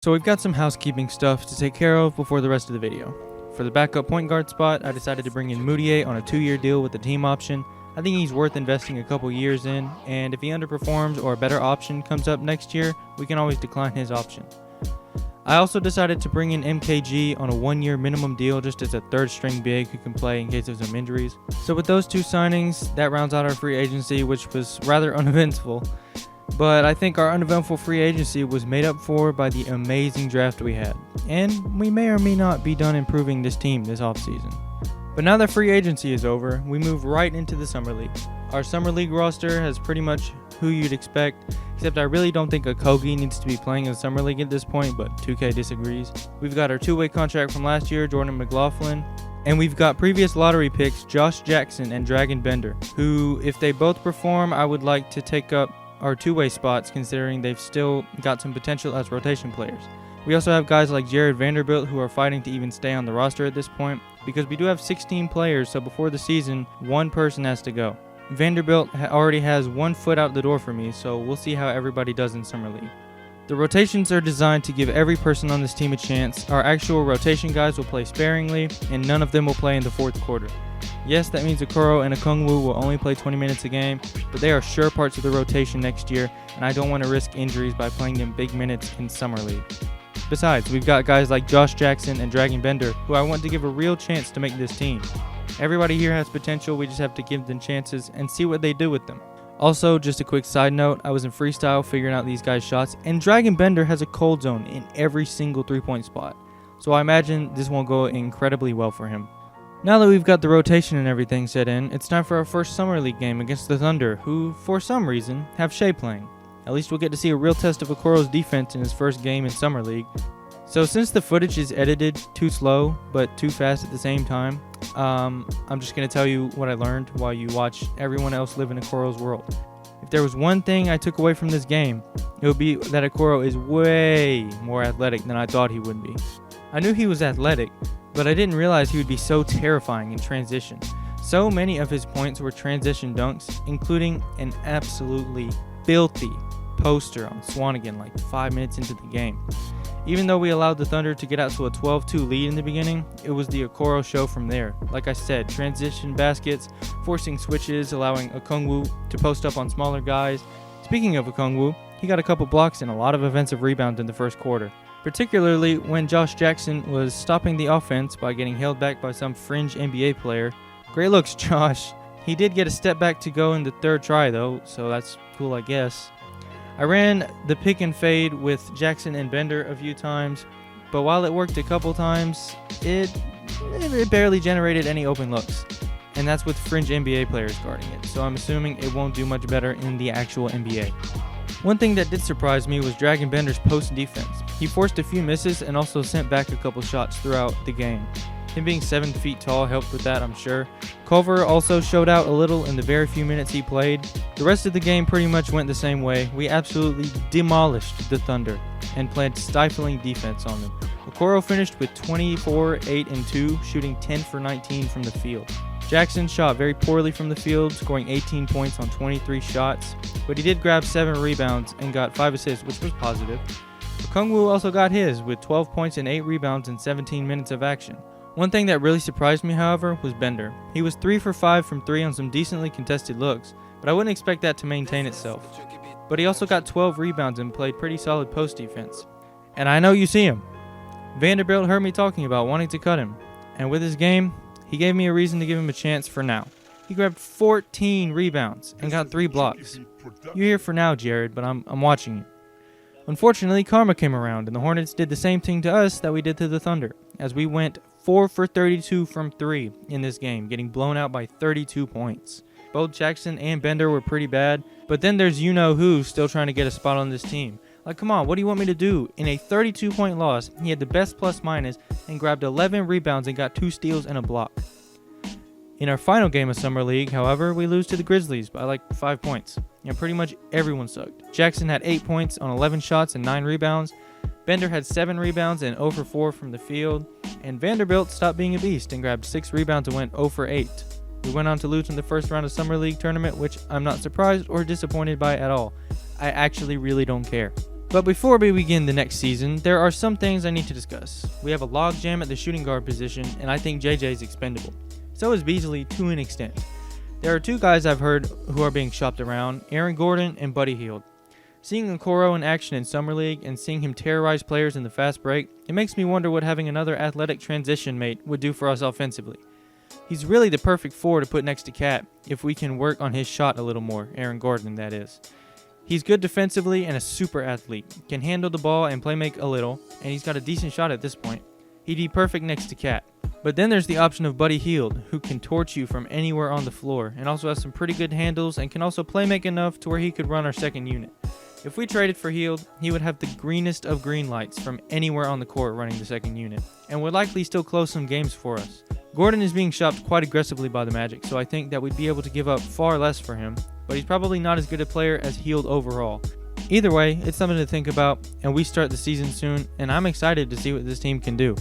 So we've got some housekeeping stuff to take care of before the rest of the video. For the backup point guard spot, I decided to bring in Moutier on a 2-year deal with the team option. I think he's worth investing a couple years in, and if he underperforms or a better option comes up next year, we can always decline his option. I also decided to bring in MKG on a 1-year minimum deal just as a third string big who can play in case of some injuries. So with those two signings, that rounds out our free agency, which was rather uneventful. But I think our uneventful free agency was made up for by the amazing draft we had. And we may or may not be done improving this team this offseason. But now that free agency is over, we move right into the Summer League. Our Summer League roster has pretty much who you'd expect, except I really don't think Okoro needs to be playing in the Summer League at this point, but 2K disagrees. We've got our two-way contract from last year, Jordan McLaughlin, and we've got previous lottery picks, Josh Jackson and Dragon Bender, who, if they both perform, I would like to take up our two-way spots, considering they've still got some potential as rotation players. We also have guys like Jared Vanderbilt who are fighting to even stay on the roster at this point, because we do have 16 players, so before the season, one person has to go. Vanderbilt already has 1 foot out the door for me, so we'll see how everybody does in Summer League. The rotations are designed to give every person on this team a chance. Our actual rotation guys will play sparingly, and none of them will play in the fourth quarter. Yes, that means Okoro and Okongwu will only play 20 minutes a game, but they are sure parts of the rotation next year, and I don't want to risk injuries by playing them big minutes in Summer League. Besides, we've got guys like Josh Jackson and Dragon Bender, who I want to give a real chance to make this team. Everybody here has potential, we just have to give them chances and see what they do with them. Also, just a quick side note, I was in freestyle figuring out these guys' shots, and Dragon Bender has a cold zone in every single 3-point spot, so I imagine this won't go incredibly well for him. Now that we've got the rotation and everything set in, it's time for our first Summer League game against the Thunder, who, for some reason, have Shea playing. At least we'll get to see a real test of Okoro's defense in his first game in Summer League. So since the footage is edited too slow, but too fast at the same time, I'm just going to tell you what I learned while you watch everyone else live in Okoro's world. If there was one thing I took away from this game, it would be that Okoro is way more athletic than I thought he would be. I knew he was athletic, but I didn't realize he would be so terrifying in transition. So many of his points were transition dunks, including an absolutely filthy poster on Swanigan like 5 minutes into the game. Even though we allowed the Thunder to get out to a 12-2 lead in the beginning, it was the Okoro show from there. Like I said, transition baskets, forcing switches, allowing Okongwu to post up on smaller guys. Speaking of Okongwu, he got a couple blocks and a lot of offensive rebounds in the first quarter, particularly when Josh Jackson was stopping the offense by getting held back by some fringe NBA player. Great looks, Josh. He did get a step back to go in the third try though, so that's cool, I guess. I ran the pick and fade with Jackson and Bender a few times, but while it worked a couple times, it barely generated any open looks. And that's with fringe NBA players guarding it, so I'm assuming it won't do much better in the actual NBA. One thing that did surprise me was Dragon Bender's post defense. He forced a few misses and also sent back a couple shots throughout the game. Him being 7 feet tall helped with that, I'm sure. Culver also showed out a little in the very few minutes he played. The rest of the game pretty much went the same way. We absolutely demolished the Thunder and played stifling defense on them. Okoro finished with 24, 8, and 2, shooting 10 for 19 from the field. Jackson shot very poorly from the field, scoring 18 points on 23 shots, but he did grab 7 rebounds and got 5 assists, which was positive. Okongwu also got his, with 12 points and 8 rebounds in 17 minutes of action. One thing that really surprised me, however, was Bender. He was 3 for 5 from 3 on some decently contested looks, but I wouldn't expect that to maintain itself. But he also got 12 rebounds and played pretty solid post defense. And I know you see him. Vanderbilt heard me talking about wanting to cut him, and with his game, he gave me a reason to give him a chance for now. He grabbed 14 rebounds and got 3 blocks. You're here for now, Jared, but I'm watching you. Unfortunately, karma came around, and the Hornets did the same thing to us that we did to the Thunder, as we went 4 for 32 from 3 in this game, getting blown out by 32 points. Both Jackson and Bender were pretty bad, but then there's you-know-who still trying to get a spot on this team. Like, come on, what do you want me to do? In a 32-point loss, he had the best plus-minus and grabbed 11 rebounds and got 2 steals and a block. In our final game of Summer League, however, we lose to the Grizzlies by like 5 points, and pretty much everyone sucked. Jackson had 8 points on 11 shots and 9 rebounds. Bender had 7 rebounds and 0 for 4 from the field, and Vanderbilt stopped being a beast and grabbed 6 rebounds and went 0 for 8. We went on to lose in the first round of Summer League tournament, which I'm not surprised or disappointed by at all. I actually really don't care. But before we begin the next season, there are some things I need to discuss. We have a logjam at the shooting guard position, and I think JJ is expendable. So is Beasley to an extent. There are two guys I've heard who are being shopped around, Aaron Gordon and Buddy Hield. Seeing Okoro in action in Summer League and seeing him terrorize players in the fast break, it makes me wonder what having another athletic transition mate would do for us offensively. He's really the perfect 4 to put next to Cat if we can work on his shot a little more, Aaron Gordon that is. He's good defensively and a super athlete, can handle the ball and play make a little, and he's got a decent shot at this point. He'd be perfect next to Cat. But then there's the option of Buddy Hield, who can torch you from anywhere on the floor and also has some pretty good handles and can also play make enough to where he could run our second unit. If we traded for Hield, he would have the greenest of green lights from anywhere on the court running the second unit, and would likely still close some games for us. Gordon is being shopped quite aggressively by the Magic, so I think that we'd be able to give up far less for him, but he's probably not as good a player as Hield overall. Either way, it's something to think about, and we start the season soon, and I'm excited to see what this team can do.